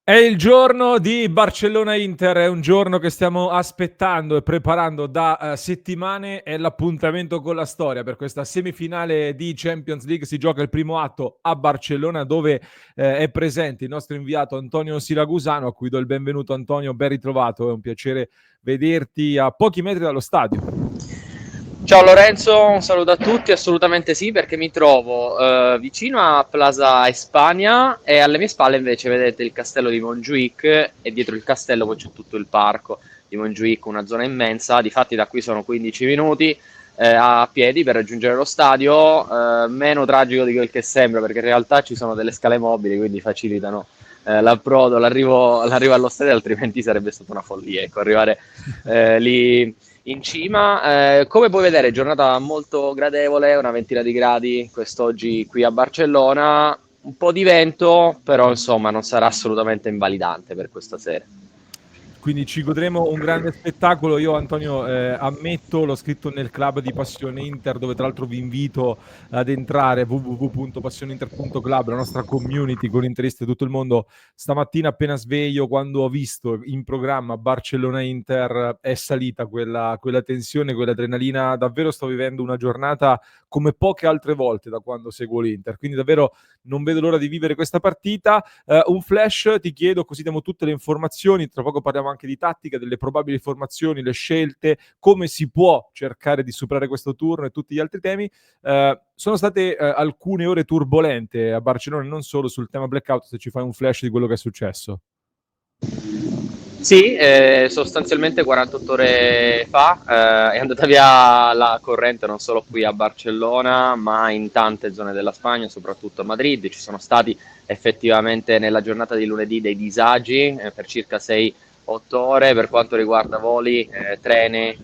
È il giorno di Barcellona-Inter, è un giorno che stiamo aspettando e preparando da settimane, è l'appuntamento con la storia per questa semifinale di Champions League. Si gioca il primo atto a Barcellona dove è presente il nostro inviato Antonio Siracusano, a cui do il benvenuto. Antonio, ben ritrovato, è un piacere vederti a pochi metri dallo stadio. Ciao Lorenzo, un saluto a tutti, assolutamente sì, perché mi trovo vicino a Plaza Espania e alle mie spalle invece vedete il castello di Montjuic e dietro il castello poi c'è tutto il parco di Montjuic, una zona immensa. Difatti da qui sono 15 minuti a piedi per raggiungere lo stadio, meno tragico di quel che sembra perché in realtà ci sono delle scale mobili, quindi facilitano l'approdo, l'arrivo allo stadio, altrimenti sarebbe stata una follia, ecco, arrivare lì in cima. Come puoi vedere, giornata molto gradevole, una ventina di gradi quest'oggi qui a Barcellona, un po' di vento, però insomma non sarà assolutamente invalidante per questa sera. Quindi ci godremo un grande spettacolo. Io, Antonio, ammetto, l'ho scritto nel club di Passione Inter, dove tra l'altro vi invito ad entrare, www.passioneinter.club, la nostra community con interisti di tutto il mondo. Stamattina appena sveglio, quando ho visto in programma Barcellona-Inter, è salita quella tensione, quell'adrenalina. Davvero sto vivendo una giornata come poche altre volte da quando seguo l'Inter, quindi davvero non vedo l'ora di vivere questa partita. Un flash ti chiedo, così diamo tutte le informazioni, tra poco parliamo anche di tattica, delle probabili formazioni, le scelte, come si può cercare di superare questo turno e tutti gli altri temi. Sono state alcune ore turbolente a Barcellona, non solo sul tema blackout, se ci fai un flash di quello che è successo. Sì, sostanzialmente 48 ore fa è andata via la corrente non solo qui a Barcellona, ma in tante zone della Spagna, soprattutto a Madrid. Ci sono stati effettivamente nella giornata di lunedì dei disagi per circa 6-8 ore per quanto riguarda voli, treni,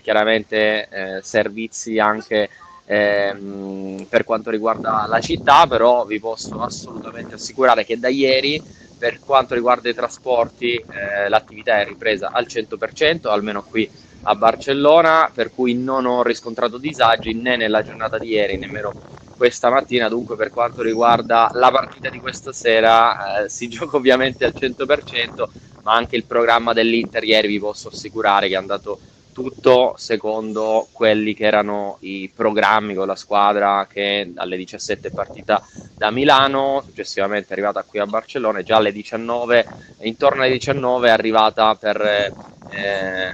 chiaramente servizi anche per quanto riguarda la città, però vi posso assolutamente assicurare che da ieri per quanto riguarda i trasporti, l'attività è ripresa al 100%, almeno qui a Barcellona, per cui non ho riscontrato disagi né nella giornata di ieri, nemmeno questa mattina. Dunque, per quanto riguarda la partita di questa sera, si gioca ovviamente al 100%, ma anche il programma dell'Inter ieri vi posso assicurare che è andato tutto secondo quelli che erano i programmi con la squadra che alle 17 è partita da Milano, successivamente è arrivata qui a Barcellona e già alle 19, intorno alle 19 è arrivata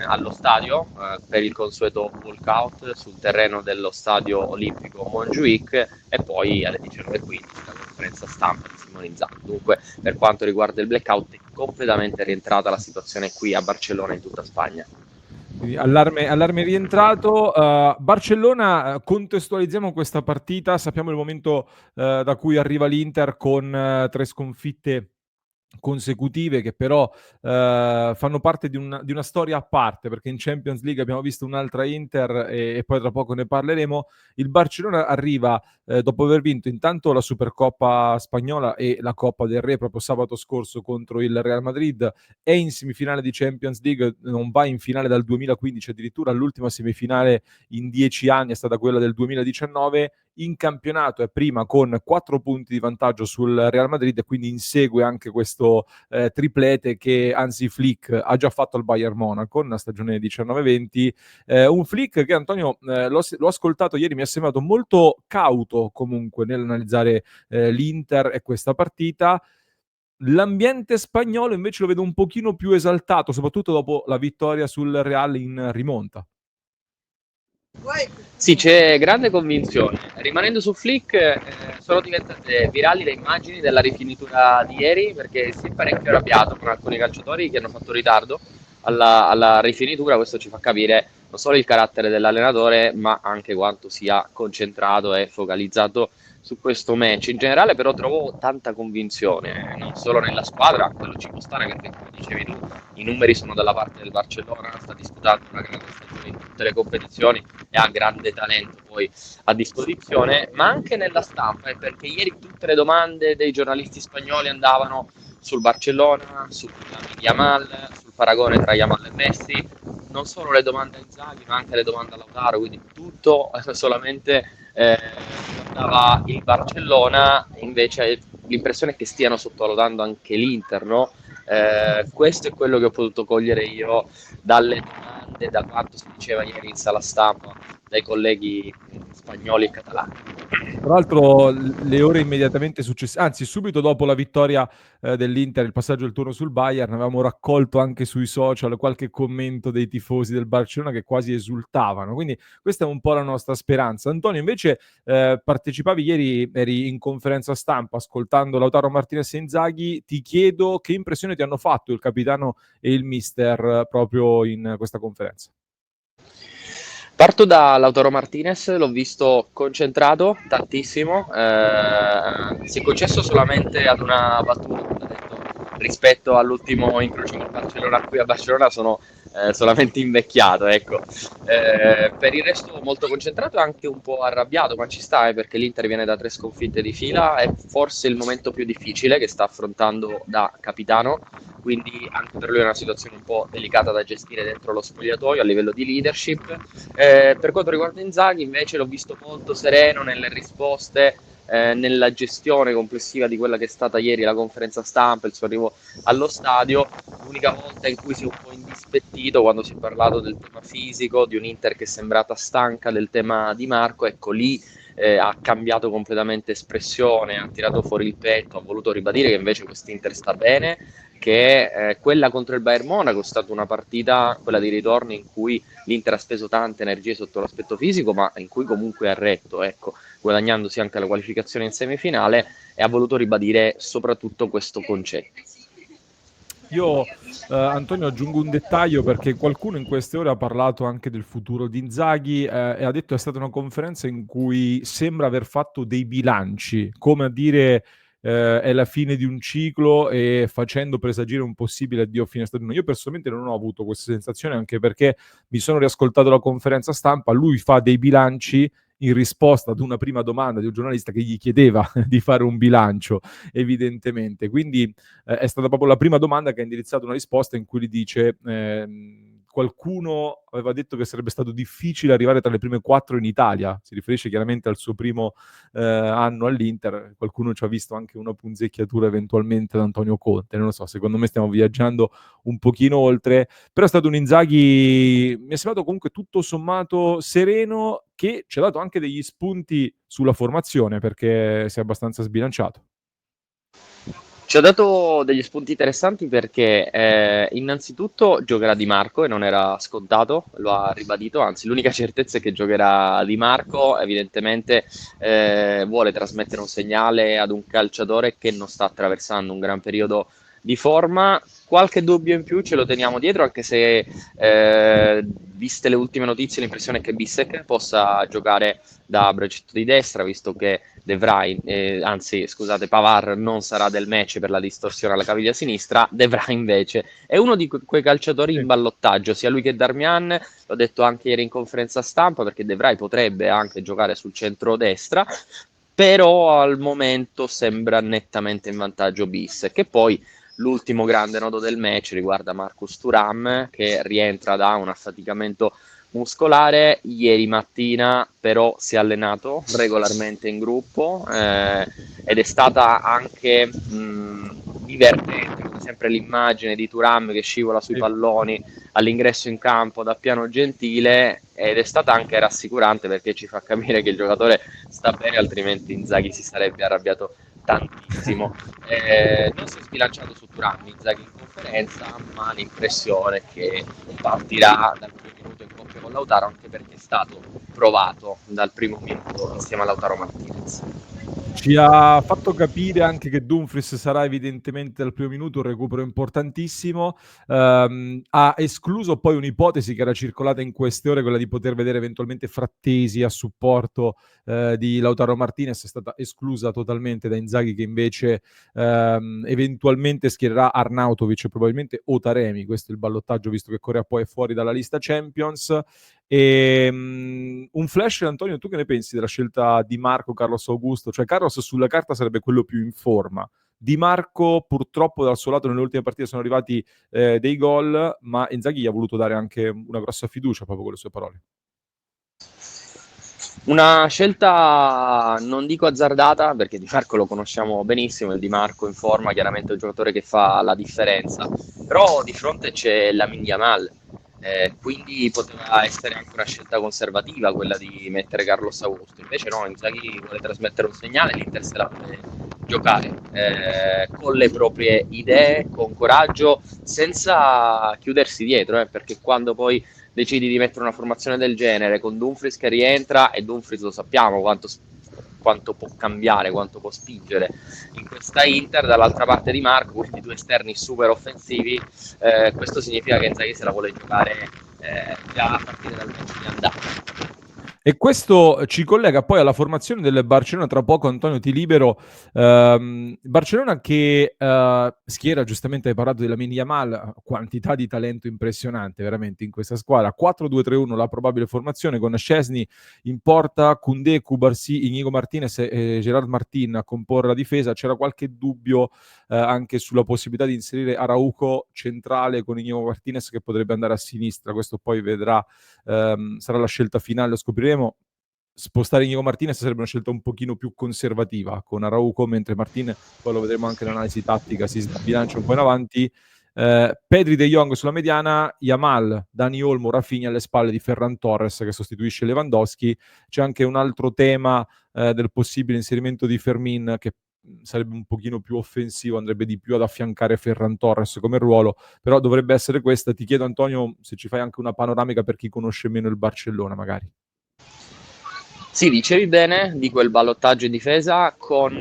allo stadio per il consueto walkout sul terreno dello stadio olimpico Montjuic e poi alle 19:15 la conferenza stampa di Simone Inzaghi. Dunque, per quanto riguarda il blackout, è completamente rientrata la situazione qui a Barcellona e in tutta Spagna. Quindi allarme rientrato. Barcellona, contestualizziamo questa partita, sappiamo il momento da cui arriva l'Inter con 3 sconfitte consecutive che però fanno parte di una storia a parte, perché in Champions League abbiamo visto un'altra Inter e poi tra poco ne parleremo. Il Barcellona arriva dopo aver vinto intanto la Supercoppa spagnola e la Coppa del Re proprio sabato scorso contro il Real Madrid, è in semifinale di Champions League, non va in finale dal 2015, addirittura l'ultima semifinale in 10 anni è stata quella del 2019. In campionato è prima con 4 punti di vantaggio sul Real Madrid e quindi insegue anche questo triplete che Hansi Flick ha già fatto al Bayern Monaco nella stagione 19-20. Un Flick che, Antonio, l'ho ascoltato ieri, mi è sembrato molto cauto comunque nell'analizzare l'Inter e questa partita. L'ambiente spagnolo invece lo vedo un pochino più esaltato, soprattutto dopo la vittoria sul Real in rimonta. Sì, c'è grande convinzione. Rimanendo su Flick, sono diventate virali le immagini della rifinitura di ieri perché si è parecchio arrabbiato con alcuni calciatori che hanno fatto ritardo alla rifinitura. Questo ci fa capire non solo il carattere dell'allenatore, ma anche quanto sia concentrato e focalizzato su questo match. In generale, però, trovo tanta convinzione, non solo nella squadra, quello ci può stare perché, come dicevi tu, i numeri sono dalla parte del Barcellona, sta disputando una grande stagione in tutte le competizioni e ha grande talento poi a disposizione, ma anche nella stampa, perché ieri tutte le domande dei giornalisti spagnoli andavano sul Barcellona, sul Yamal, sul paragone tra Yamal e Messi, non solo le domande a Inzaghi, ma anche le domande a Lautaro, quindi tutto solamente riguardava il Barcellona. Invece l'impressione è che stiano sottovalutando anche l'Inter, no? Questo è quello che ho potuto cogliere io dalle domande, da quanto si diceva ieri in sala stampa dai colleghi spagnoli e catalani. Tra l'altro le ore immediatamente successive, anzi subito dopo la vittoria dell'Inter, il passaggio del turno sul Bayern, avevamo raccolto anche sui social qualche commento dei tifosi del Barcellona che quasi esultavano, quindi questa è un po' la nostra speranza. Antonio, invece partecipavi ieri, eri in conferenza stampa ascoltando Lautaro Martinez e Inzaghi, ti chiedo che impressione ti hanno fatto il capitano e il mister proprio in questa conferenza. Parto da Lautaro Martinez, l'ho visto concentrato tantissimo, si è concesso solamente ad una battuta, come ha detto, rispetto all'ultimo incrocio con Barcellona. Qui a Barcellona sono solamente invecchiato, ecco. Per il resto molto concentrato e anche un po' arrabbiato, ma ci sta, perché l'Inter viene da 3 sconfitte di fila, è forse il momento più difficile che sta affrontando da capitano, quindi anche per lui è una situazione un po' delicata da gestire dentro lo spogliatoio a livello di leadership. Per quanto riguarda Inzaghi, invece, l'ho visto molto sereno nelle risposte, nella gestione complessiva di quella che è stata ieri la conferenza stampa, il suo arrivo allo stadio. L'unica volta in cui si è un po' indispettito quando si è parlato del tema fisico, di un Inter che è sembrata stanca del tema di Marco, ecco lì ha cambiato completamente espressione, ha tirato fuori il petto, ha voluto ribadire che invece quest'Inter sta bene, che quella contro il Bayern Monaco è stata una partita, quella di ritorno, in cui l'Inter ha speso tante energie sotto l'aspetto fisico, ma in cui comunque ha retto, ecco, guadagnandosi anche la qualificazione in semifinale, e ha voluto ribadire soprattutto questo concetto. Io, Antonio, aggiungo un dettaglio perché qualcuno in queste ore ha parlato anche del futuro di Inzaghi e ha detto che è stata una conferenza in cui sembra aver fatto dei bilanci, come a dire è la fine di un ciclo e facendo presagire un possibile addio a fine stagione. Io personalmente non ho avuto questa sensazione, anche perché mi sono riascoltato la conferenza stampa, lui fa dei bilanci in risposta ad una prima domanda di un giornalista che gli chiedeva di fare un bilancio, evidentemente. Quindi è stata proprio la prima domanda che ha indirizzato una risposta in cui gli dice qualcuno aveva detto che sarebbe stato difficile arrivare tra le prime 4 in Italia, si riferisce chiaramente al suo primo anno all'Inter, qualcuno ci ha visto anche una punzecchiatura eventualmente da Antonio Conte, non lo so, secondo me stiamo viaggiando un pochino oltre, però è stato un Inzaghi, mi è sembrato comunque tutto sommato sereno, che ci ha dato anche degli spunti sulla formazione, perché si è abbastanza sbilanciato. Ci ha dato degli spunti interessanti perché innanzitutto giocherà Di Marco e non era scontato, lo ha ribadito, anzi l'unica certezza è che giocherà Di Marco, evidentemente vuole trasmettere un segnale ad un calciatore che non sta attraversando un gran periodo di forma. Qualche dubbio in più ce lo teniamo dietro, anche se viste le ultime notizie l'impressione è che Bissek possa giocare da braccetto di destra, visto che De Vrij, anzi scusate, Pavard non sarà del match per la distorsione alla caviglia sinistra. De Vrij invece è uno di quei calciatori in Sì. ballottaggio, sia lui che Darmian, l'ho detto anche ieri in conferenza stampa, perché De Vrij potrebbe anche giocare sul centro-destra, però al momento sembra nettamente in vantaggio Bis, che poi l'ultimo grande nodo del match riguarda Marcus Thuram, che rientra da un affaticamento muscolare. Ieri mattina però si è allenato regolarmente in gruppo ed è stata anche divertente, come sempre, l'immagine di Thuram che scivola sui Sì. palloni all'ingresso in campo da Piano Gentile, ed è stata anche rassicurante perché ci fa capire che il giocatore sta bene, altrimenti Inzaghi si sarebbe arrabbiato tantissimo. Non si è sbilanciato su Thuram Inzaghi in conferenza, ma l'impressione è che partirà dal primo minuto in coppia con Lautaro, anche perché è stato provato dal primo minuto insieme a Lautaro Martinez. Ci ha fatto capire anche che Dumfries sarà evidentemente dal primo minuto un recupero importantissimo. Ha escluso poi un'ipotesi che era circolata in queste ore, quella di poter vedere eventualmente Frattesi a supporto di Lautaro Martinez, è stata esclusa totalmente da Inzaghi, che invece eventualmente schiererà Arnautovic, probabilmente o Taremi. Questo è il ballottaggio, visto che Corea poi è fuori dalla lista Champions. Un flash, Antonio, tu che ne pensi della scelta di Marco Carlos Augusto? Cioè Carlos sulla carta sarebbe quello più in forma. Di Marco purtroppo dal suo lato nelle ultime partite sono arrivati dei gol, ma Inzaghi gli ha voluto dare anche una grossa fiducia proprio con le sue parole. Una scelta non dico azzardata, perché Di Marco lo conosciamo benissimo, il Di Marco in forma, chiaramente è un giocatore che fa la differenza, però di fronte c'è Lamine Yamal, quindi poteva essere anche una scelta conservativa quella di mettere Carlos Augusto, invece no, Inzaghi vuole trasmettere un segnale, l'Inter se la vuole giocare con le proprie idee, con coraggio, senza chiudersi dietro, perché quando poi decidi di mettere una formazione del genere con Dumfries che rientra, e Dumfries lo sappiamo quanto può cambiare, quanto può spingere in questa Inter, dall'altra parte di Marco, quindi due esterni super offensivi, questo significa che Inzaghi se la vuole giocare già a partire dal match di andata. E questo ci collega poi alla formazione del Barcellona. Tra poco, Antonio, ti libero. Barcellona che schiera, giustamente hai parlato della Lamine Yamal, quantità di talento impressionante veramente in questa squadra. 4-2-3-1 la probabile formazione, con Szczesny in porta, Koundé, Cubarsí, Inigo Martinez e Gerard Martin a comporre la difesa. C'era qualche dubbio anche sulla possibilità di inserire Araujo centrale con Inigo Martinez, che potrebbe andare a sinistra. Questo poi vedrà, sarà la scelta finale, lo scopriremo. Spostare Inigo Martinez sarebbe una scelta un pochino più conservativa con Araujo, mentre Martin, poi lo vedremo anche nell'analisi tattica, si sbilancia un po' in avanti. Pedri, De Jong sulla mediana, Yamal, Dani Olmo, Rafinha alle spalle di Ferran Torres che sostituisce Lewandowski. C'è anche un altro tema del possibile inserimento di Fermin, che sarebbe un pochino più offensivo, andrebbe di più ad affiancare Ferran Torres come ruolo, però dovrebbe essere questa. Ti chiedo, Antonio, se ci fai anche una panoramica per chi conosce meno il Barcellona magari. Sì, dicevi bene di quel ballottaggio in difesa con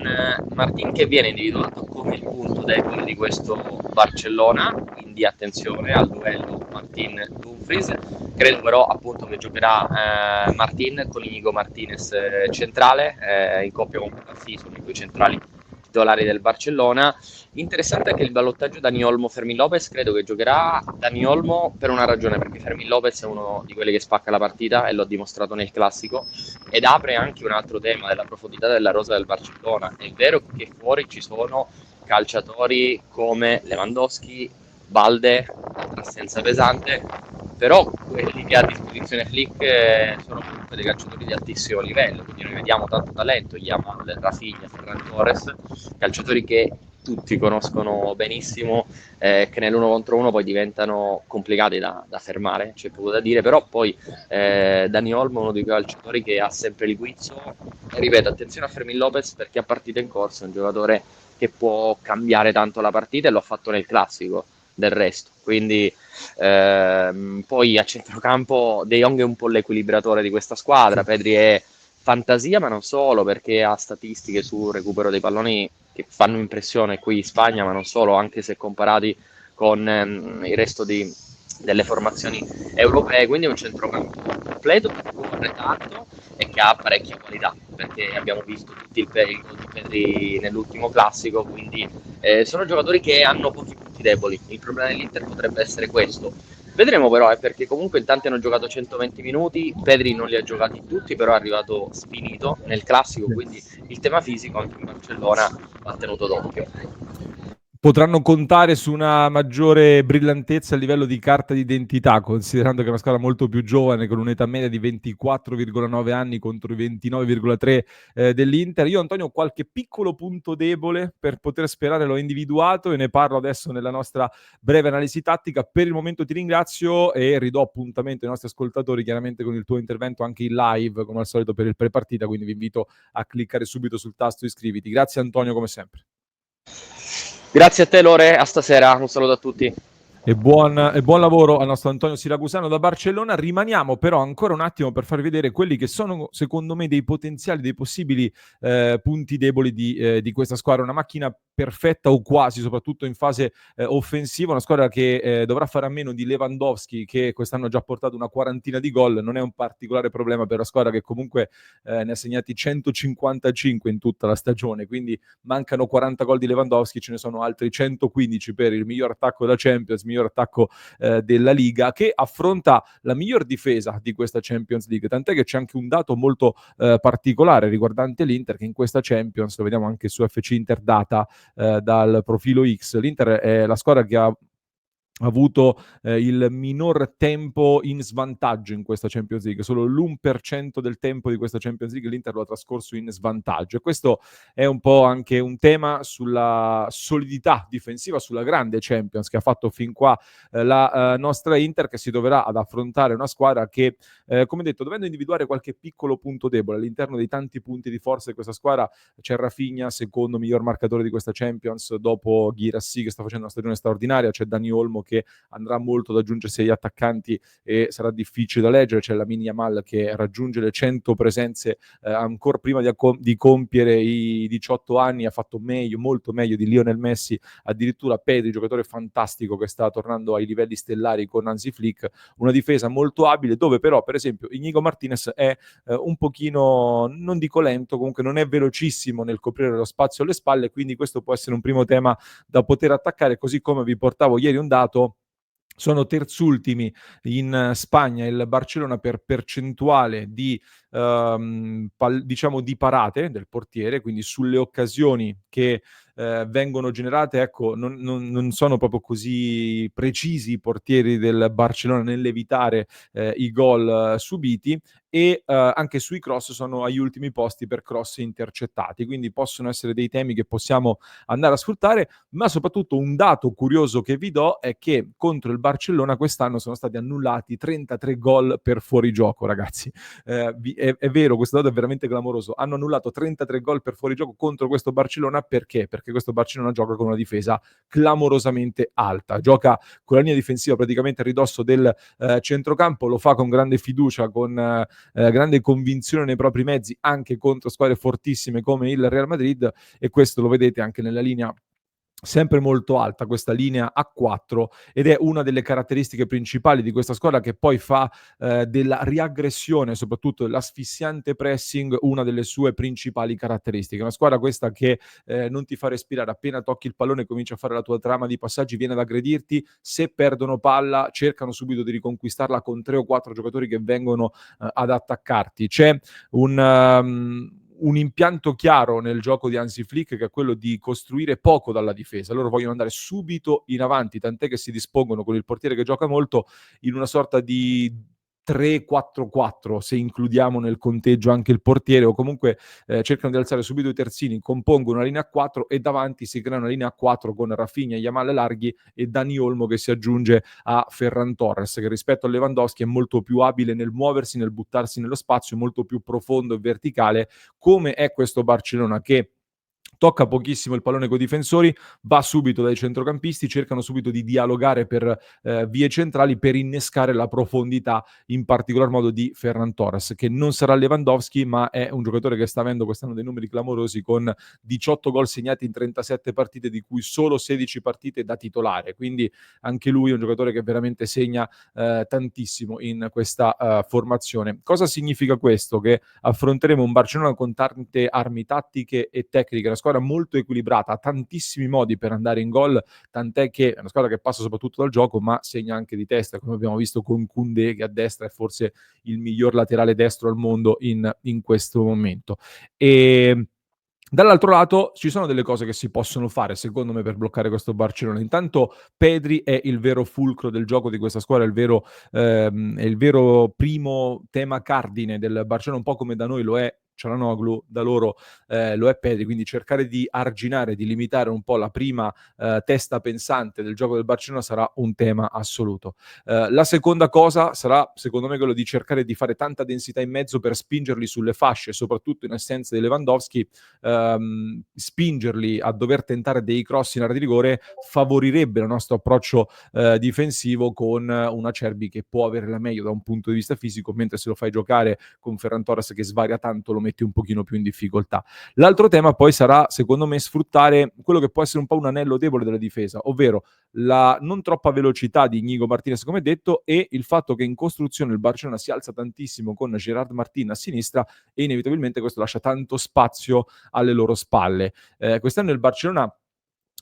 Martin che viene individuato come il punto debole di questo Barcellona, quindi attenzione al duello Martin-Dumfries. Credo però appunto che giocherà Martin con Inigo Martinez centrale, in coppia con Cubarsí, sono i due centrali titolari del Barcellona. Interessante anche il ballottaggio Dani Olmo-Fermin Lopez, credo che giocherà Dani Olmo per una ragione, perché Fermin Lopez è uno di quelli che spacca la partita e l'ho dimostrato nel classico, ed apre anche un altro tema della profondità della rosa del Barcellona. È vero che fuori ci sono calciatori come Lewandowski, Balde, altra assenza pesante, però quelli che ha a disposizione Flick sono comunque dei calciatori di altissimo livello, quindi noi vediamo tanto talento, Yamal, Rafinha, Ferran Torres, calciatori che tutti conoscono benissimo, che nell'uno contro uno poi diventano complicati da fermare, c'è poco da dire, però poi Dani Olmo è uno dei calciatori che ha sempre il guizzo, e ripeto, attenzione a Fermin Lopez perché a partita in corso è un giocatore che può cambiare tanto la partita, e lo ha fatto nel classico del resto, quindi poi a centrocampo De Jong è un po' l'equilibratore di questa squadra, Sì. Pedri è fantasia ma non solo, perché ha statistiche sul recupero dei palloni che fanno impressione qui in Spagna, ma non solo, anche se comparati con il resto delle formazioni europee, quindi è un centrocampo completo che corre tanto e che ha parecchia qualità, perché abbiamo visto tutti il gol di Pedri nell'ultimo classico, quindi sono giocatori che hanno pochi punti deboli. Il problema dell'Inter potrebbe essere questo. Vedremo però, perché comunque in tanti hanno giocato 120 minuti, Pedri non li ha giocati tutti, però è arrivato sfinito nel classico, Sì. quindi il tema fisico anche in Barcellona va tenuto d'occhio. Potranno contare su una maggiore brillantezza a livello di carta d'identità, considerando che è una squadra molto più giovane, con un'età media di 24,9 anni contro i 29,3 dell'Inter. Io, Antonio, ho qualche piccolo punto debole per poter sperare, l'ho individuato e ne parlo adesso nella nostra breve analisi tattica. Per il momento ti ringrazio e ridò appuntamento ai nostri ascoltatori, chiaramente con il tuo intervento anche in live, come al solito per il pre-partita, quindi vi invito a cliccare subito sul tasto iscriviti. Grazie Antonio, come sempre. Grazie a te Lore, a stasera, un saluto a tutti. E buon lavoro al nostro Antonio Siracusano da Barcellona. Rimaniamo però ancora un attimo per farvi vedere quelli che sono, secondo me, dei potenziali, dei possibili punti deboli di questa squadra. Una macchina perfetta o quasi, soprattutto in fase offensiva. Una squadra che dovrà fare a meno di Lewandowski, che quest'anno ha già portato una quarantina di gol. Non è un particolare problema per la squadra, che comunque ne ha segnati 155 in tutta la stagione. Quindi mancano 40 gol di Lewandowski, ce ne sono altri 115 per il miglior attacco della Champions, miglior attacco della Liga, che affronta la miglior difesa di questa Champions League, tant'è che c'è anche un dato molto particolare riguardante l'Inter, che in questa Champions, lo vediamo anche su FC Inter Data dal profilo X, l'Inter è la squadra che ha avuto il minor tempo in svantaggio in questa Champions League, solo l'1% del tempo di questa Champions League l'Inter lo ha trascorso in svantaggio, e questo è un po' anche un tema sulla solidità difensiva, sulla grande Champions che ha fatto fin qua la nostra Inter, che si troverà ad affrontare una squadra che, come detto, dovendo individuare qualche piccolo punto debole all'interno dei tanti punti di forza di questa squadra, c'è Rafinha, secondo miglior marcatore di questa Champions dopo Guirassy, che sta facendo una stagione straordinaria, c'è Dani Olmo che andrà molto ad aggiungersi agli attaccanti e sarà difficile da leggere, c'è Lamine Yamal che raggiunge le 100 presenze ancora prima di compiere i 18 anni, ha fatto meglio, molto meglio di Lionel Messi, addirittura Pedri, giocatore fantastico che sta tornando ai livelli stellari con Hansi Flick, una difesa molto abile dove però per esempio Inigo Martinez è un pochino, non dico lento, comunque non è velocissimo nel coprire lo spazio alle spalle, quindi questo può essere un primo tema da poter attaccare, così come vi portavo ieri un dato. Sono terzultimi in Spagna il Barcellona per percentuale di, diciamo, di parate del portiere, quindi sulle occasioni che vengono generate, ecco, non sono proprio così precisi i portieri del Barcellona nell'evitare i gol subiti, e anche sui cross sono agli ultimi posti per cross intercettati, quindi possono essere dei temi che possiamo andare a sfruttare, ma soprattutto un dato curioso che vi do è che contro il Barcellona quest'anno sono stati annullati 33 gol per fuorigioco, ragazzi. È vero, questo dato è veramente clamoroso. Hanno annullato 33 gol per fuorigioco contro questo Barcellona, perché? Perché questo Barcellona gioca con una difesa clamorosamente alta, gioca con la linea difensiva praticamente a ridosso del centrocampo, lo fa con grande fiducia, con grande convinzione nei propri mezzi, anche contro squadre fortissime come il Real Madrid, e questo lo vedete anche nella linea sempre molto alta, questa linea a 4, ed è una delle caratteristiche principali di questa squadra, che poi fa della riaggressione, soprattutto dell'asfissiante pressing, una delle sue principali caratteristiche. Una squadra questa che non ti fa respirare, appena tocchi il pallone comincia a fare la tua trama di passaggi, viene ad aggredirti, se perdono palla cercano subito di riconquistarla con 3 o 4 giocatori che vengono ad attaccarti. C'è un impianto chiaro nel gioco di Hansi Flick, che è quello di costruire poco dalla difesa. Loro vogliono andare subito in avanti, tant'è che si dispongono con il portiere che gioca molto in una sorta di 3-4-4, se includiamo nel conteggio anche il portiere, o comunque cercano di alzare subito i terzini, compongono una linea a 4 e davanti si crea una linea a 4 con Rafinha, Yamal larghi e Dani Olmo che si aggiunge a Ferran Torres, che rispetto a Lewandowski è molto più abile nel muoversi, nel buttarsi nello spazio, molto più profondo e verticale, come è questo Barcellona, che tocca pochissimo il pallone coi difensori, va subito dai centrocampisti, cercano subito di dialogare per vie centrali per innescare la profondità, in particolar modo di Ferran Torres, che non sarà Lewandowski, ma è un giocatore che sta avendo quest'anno dei numeri clamorosi, con 18 gol segnati in 37 partite, di cui solo 16 partite da titolare, quindi anche lui è un giocatore che veramente segna tantissimo in questa formazione. Cosa significa questo? Che affronteremo un Barcellona con tante armi tattiche e tecniche, una squadra molto equilibrata, ha tantissimi modi per andare in gol, tant'è che è una squadra che passa soprattutto dal gioco, ma segna anche di testa, come abbiamo visto con Koundé, che a destra è forse il miglior laterale destro al mondo in questo momento. E dall'altro lato ci sono delle cose che si possono fare, secondo me, per bloccare questo Barcellona. Intanto Pedri è il vero fulcro del gioco di questa squadra, è il vero primo tema cardine del Barcellona, un po' come da noi lo è Çalhanoğlu, da loro lo è Pedri, quindi cercare di arginare, di limitare un po' la prima testa pensante del gioco del Barcellona sarà un tema assoluto. La seconda cosa sarà, secondo me, quello di cercare di fare tanta densità in mezzo per spingerli sulle fasce, soprattutto in assenza di Lewandowski. Spingerli a dover tentare dei cross in area di rigore favorirebbe il nostro approccio difensivo, con un Acerbi che può avere la meglio da un punto di vista fisico, mentre se lo fai giocare con Ferran Torres che svaria tanto lo metti un pochino più in difficoltà. L'altro tema poi sarà, secondo me, sfruttare quello che può essere un po' un anello debole della difesa, ovvero la non troppa velocità di Inigo Martinez, come detto, e il fatto che in costruzione il Barcellona si alza tantissimo con Gerard Martin a sinistra, e inevitabilmente questo lascia tanto spazio alle loro spalle. Quest'anno il Barcellona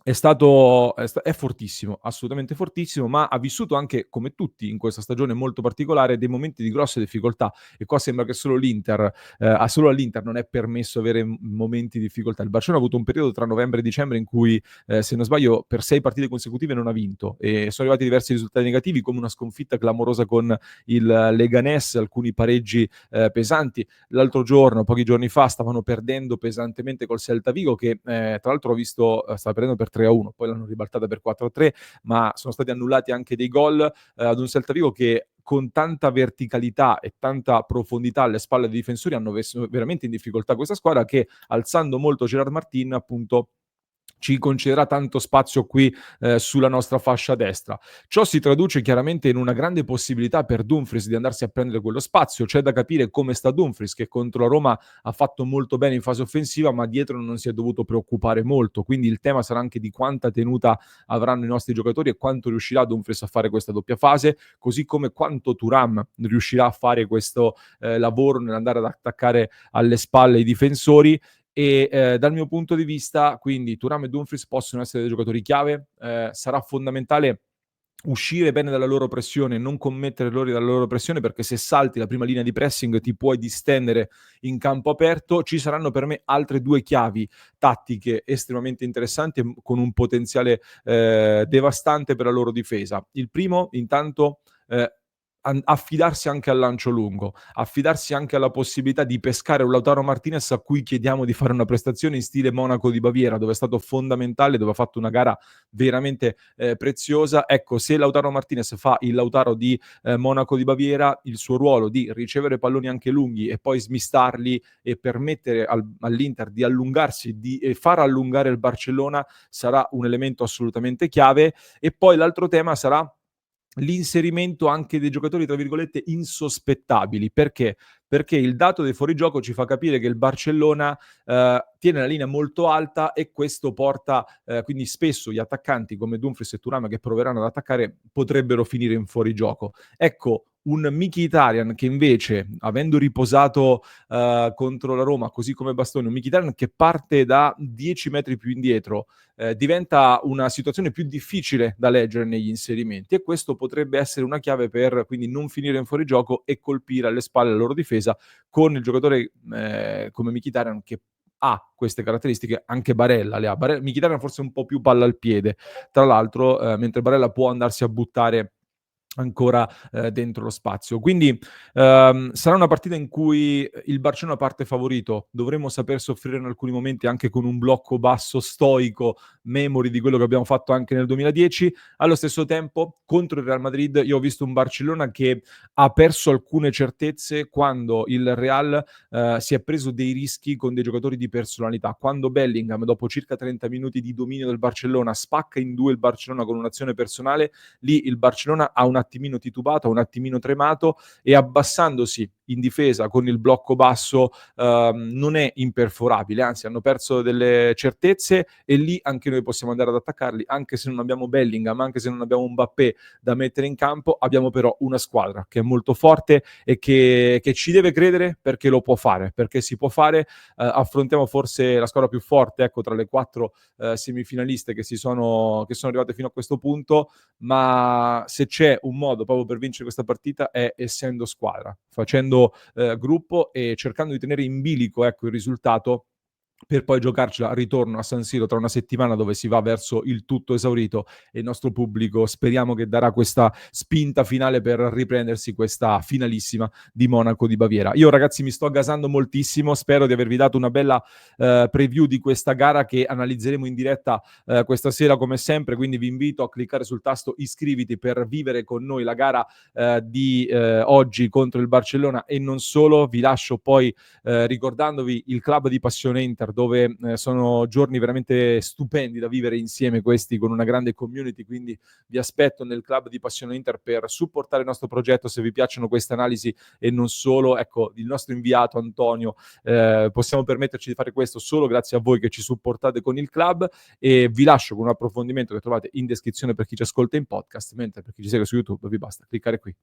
è fortissimo, assolutamente fortissimo, ma ha vissuto anche, come tutti in questa stagione molto particolare, dei momenti di grosse difficoltà e qua sembra che solo all'Inter non è permesso avere momenti di difficoltà. Il Barcellona ha avuto un periodo tra novembre e dicembre in cui, se non sbaglio, per 6 partite consecutive non ha vinto e sono arrivati diversi risultati negativi, come una sconfitta clamorosa con il Leganés, alcuni pareggi pesanti. L'altro giorno, pochi giorni fa, stavano perdendo pesantemente col Celta Vigo che tra l'altro ho visto stava perdendo per 3-1, poi l'hanno ribaltata per 4-3, ma sono stati annullati anche dei gol ad un Celta Vigo che con tanta verticalità e tanta profondità alle spalle dei difensori hanno messo veramente in difficoltà questa squadra che, alzando molto Gerard Martin, appunto ci concederà tanto spazio qui sulla nostra fascia destra. Ciò si traduce chiaramente in una grande possibilità per Dumfries di andarsi a prendere quello spazio. C'è da capire come sta Dumfries, che contro la Roma ha fatto molto bene in fase offensiva, ma dietro non si è dovuto preoccupare molto. Quindi il tema sarà anche di quanta tenuta avranno i nostri giocatori e quanto riuscirà Dumfries a fare questa doppia fase, così come quanto Thuram riuscirà a fare questo lavoro nell'andare ad attaccare alle spalle i difensori. E dal mio punto di vista, quindi Thuram e Dumfries possono essere dei giocatori chiave. Sarà fondamentale uscire bene dalla loro pressione, non commettere errori dalla loro pressione, perché se salti la prima linea di pressing ti puoi distendere in campo aperto. Ci saranno per me altre due chiavi tattiche estremamente interessanti con un potenziale devastante per la loro difesa. Il primo, intanto, affidarsi anche al lancio lungo, affidarsi anche alla possibilità di pescare un Lautaro Martinez a cui chiediamo di fare una prestazione in stile Monaco di Baviera, dove è stato fondamentale, dove ha fatto una gara veramente preziosa. Ecco, se Lautaro Martinez fa il Lautaro di Monaco di Baviera, il suo ruolo di ricevere palloni anche lunghi e poi smistarli e permettere all'Inter di allungarsi e far allungare il Barcellona sarà un elemento assolutamente chiave. E poi l'altro tema sarà l'inserimento anche dei giocatori, tra virgolette, "insospettabili". Perché? Perché il dato dei fuorigioco ci fa capire che il Barcellona tiene la linea molto alta e questo porta quindi spesso gli attaccanti come Dumfries e Thuram che proveranno ad attaccare potrebbero finire in fuorigioco. Ecco, un Mkhitaryan che invece, avendo riposato contro la Roma, così come Bastoni, un Mkhitaryan che parte da 10 metri più indietro, diventa una situazione più difficile da leggere negli inserimenti e questo potrebbe essere una chiave per quindi non finire in fuorigioco e colpire alle spalle la loro difesa con il giocatore come Mkhitaryan che ha queste caratteristiche, anche Barella le ha. Mkhitaryan forse un po' più palla al piede, tra l'altro, mentre Barella può andarsi a buttare ancora dentro lo spazio. Quindi sarà una partita in cui il Barcellona parte favorito, dovremo saper soffrire in alcuni momenti anche con un blocco basso stoico, memori di quello che abbiamo fatto anche nel 2010. Allo stesso tempo, contro il Real Madrid, io ho visto un Barcellona che ha perso alcune certezze quando il Real si è preso dei rischi con dei giocatori di personalità. Quando Bellingham, dopo circa 30 minuti di dominio del Barcellona, spacca in due il Barcellona con un'azione personale, lì il Barcellona ha un attimino titubato, ha un attimino tremato e abbassandosi in difesa con il blocco basso non è imperforabile, anzi hanno perso delle certezze e lì anche noi possiamo andare ad attaccarli, anche se non abbiamo Bellingham, anche se non abbiamo un Mbappé da mettere in campo, abbiamo però una squadra che è molto forte e che ci deve credere perché lo può fare, perché si può fare. Affrontiamo forse la squadra più forte, ecco, tra le 4 semifinaliste che sono arrivate fino a questo punto, ma se c'è un modo proprio per vincere questa partita è essendo squadra, facendo gruppo e cercando di tenere in bilico, ecco, il risultato per poi giocarcela al ritorno a San Siro tra una settimana dove si va verso il tutto esaurito e il nostro pubblico speriamo che darà questa spinta finale per riprendersi questa finalissima di Monaco di Baviera. Io ragazzi mi sto gasando moltissimo, spero di avervi dato una bella preview di questa gara che analizzeremo in diretta questa sera come sempre, quindi vi invito a cliccare sul tasto iscriviti per vivere con noi la gara di oggi contro il Barcellona e non solo. Vi lascio poi ricordandovi il club di Passione Inter dove sono giorni veramente stupendi da vivere insieme questi con una grande community, quindi vi aspetto nel club di Passione Inter per supportare il nostro progetto se vi piacciono queste analisi e non solo. Ecco, il nostro inviato Antonio, possiamo permetterci di fare questo solo grazie a voi che ci supportate con il club e vi lascio con un approfondimento che trovate in descrizione per chi ci ascolta in podcast, mentre per chi ci segue su YouTube vi basta cliccare qui.